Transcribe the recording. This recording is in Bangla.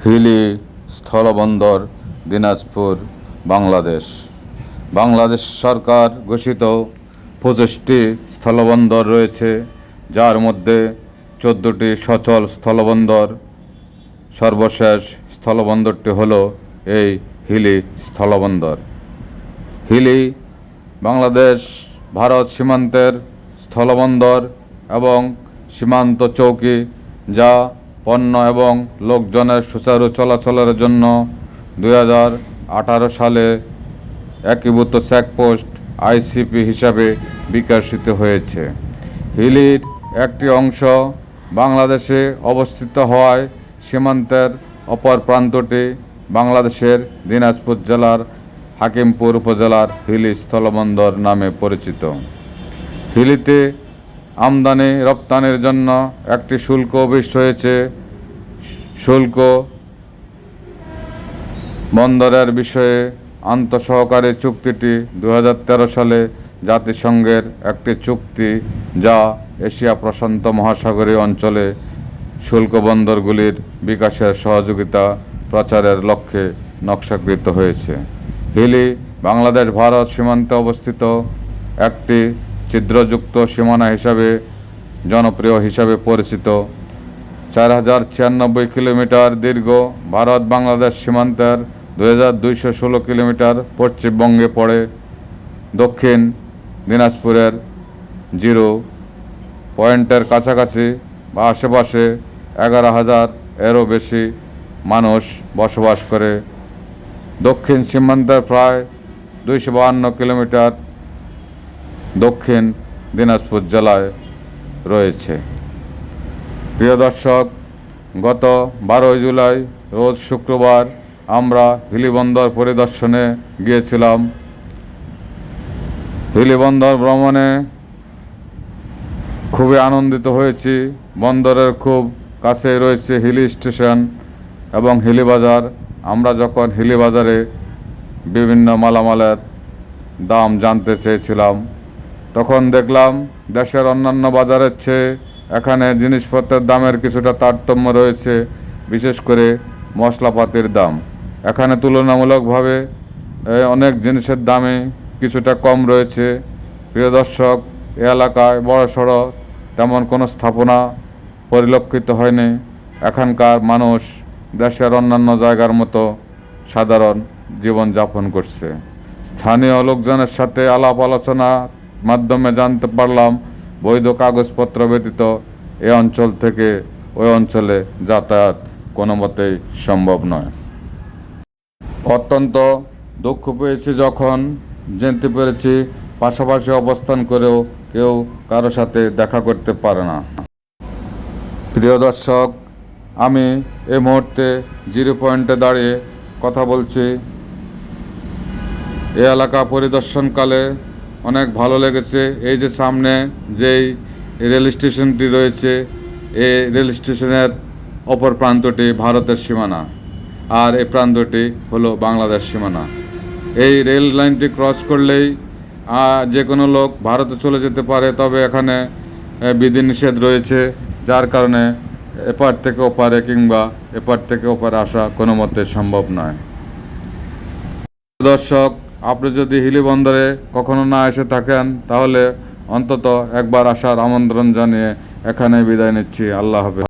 হিলি স্থলবন্দর দিনাজপুর, বাংলাদেশ। বাংলাদেশ সরকার ঘোষিত 25টি স্থলবন্দর রয়েছে, যার মধ্যে 14টি সচল স্থলবন্দর। সর্বশেষ স্থলবন্দরটি হলো এই হিলি স্থলবন্দর। হিলি বাংলাদেশ ভারত সীমান্তের স্থলবন্দর এবং সীমান্ত চৌকি, যা পণ্য এবং লোকজনের সুচারু চলাচলের জন্য 2018 সালে একীভূত চেকপোস্ট আইসিপি হিসাবে বিকশিত হয়েছে। হিলির একটি অংশ বাংলাদেশে অবস্থিত হওয়ায় সীমান্তের অপর প্রান্তটি বাংলাদেশের দিনাজপুর জেলার হাকিমপুর উপজেলার হিলি স্থলবন্দর নামে পরিচিত। হিলিতে আমদানি রপ্তানির জন্য একটি শুল্ক অফিস রয়েছে। শুল্ক বন্দরের বিষয়ে আন্তঃসহকারী চুক্তিটি 2013 সালে জাতিসংঘের একটি চুক্তি, যা এশিয়া প্রশান্ত মহাসাগরীয় অঞ্চলে শুল্ক বন্দরগুলির বিকাশের সহযোগিতা প্রচারের লক্ষ্যে নকশাকৃত হয়েছে। হিলি বাংলাদেশ ভারত সীমান্তে অবস্থিত একটি ছিদ্রযুক্ত সীমানা হিসাবে জনপ্রিয় হিসাবে পরিচিত। 4096 কিলোমিটার দীর্ঘ ভারত বাংলাদেশ সীমান্তের 2216 কিলোমিটার পশ্চিমবঙ্গে পড়ে। দক্ষিণ দিনাজপুরের জিরো পয়েন্টের কাছাকাছি বা আশেপাশে 11,000 এরও বেশি মানুষ বসবাস করে। দক্ষিণ সীমান্তের প্রায় 252 কিলোমিটার দক্ষিণ দিনাজপুর জেলায় রয়েছে। প্রিয় দর্শক, গত 12 জুলাই রোজ শুক্রবার আমরা হিলি বন্দর পরিদর্শনে গিয়েছিলাম। হিলি বন্দর ভ্রমণে খুবই আনন্দিত হয়েছি। বন্দরের খুব কাছে রয়েছে হিলি স্টেশন এবং হিলি বাজার। আমরা যখন হিলি বাজারে বিভিন্ন মালামালের দাম জানতে চেয়েছিলাম, তখন দেখলাম দেশের অন্যান্য বাজারের চেয়ে এখানে জিনিসপত্রের দামের কিছুটা তারতম্য রয়েছে। বিশেষ করে মশলাপাতির দাম এখানে তুলনামূলকভাবে অনেক জিনিসের দামে কিছুটা কম রয়েছে। প্রিয় দর্শক, এ এলাকায় বড়সড় তেমন কোনো স্থাপনা পরিলক্ষিত হয়নি। এখানকার মানুষ দেশের অন্যান্য জায়গার মতো সাধারণ জীবনযাপন করছে। স্থানীয় লোকজনের সাথে আলাপ আলোচনার মাধ্যমে জানতে পারলাম, বৈধ কাগজপত্র ব্যতীত এ অঞ্চল থেকে ওই অঞ্চলে যাতায়াত কোনো মতেই সম্ভব নয়। অত্যন্ত দুঃখ পেয়েছি যখন জানতে পেরেছি পাশাপাশি অবস্থান করেও কেউ কারো সাথে দেখা করতে পারে না। প্রিয় দর্শক, আমি এই মুহূর্তে জিরো পয়েন্টে দাঁড়িয়ে কথা বলছি। এ এলাকা পরিদর্শনকালে অনেক ভালো লেগেছে। এই যে সামনে যেই রেল স্টেশনটি রয়েছে, এই রেল স্টেশনের অপর প্রান্তটি ভারতের সীমানা, আর এই প্রান্তটি হলো বাংলাদেশ সীমানা। এই রেল লাইনটি ক্রস করলেই যে কোনো লোক ভারতে চলে যেতে পারে, তবে এখানে বিধিনিষেধ রয়েছে, যার কারণে এপার থেকে ওপারে কিংবা এপার থেকে ওপারে আসা কোনো মতে সম্ভব নয়। দর্শক, আপনি যদি হিলি বন্দরে কখনো না এসে থাকেন, তাহলে অন্তত একবার আসার আমন্ত্রণ জানিয়ে এখানে বিদায় নিচ্ছি। আল্লাহ হাফেজ।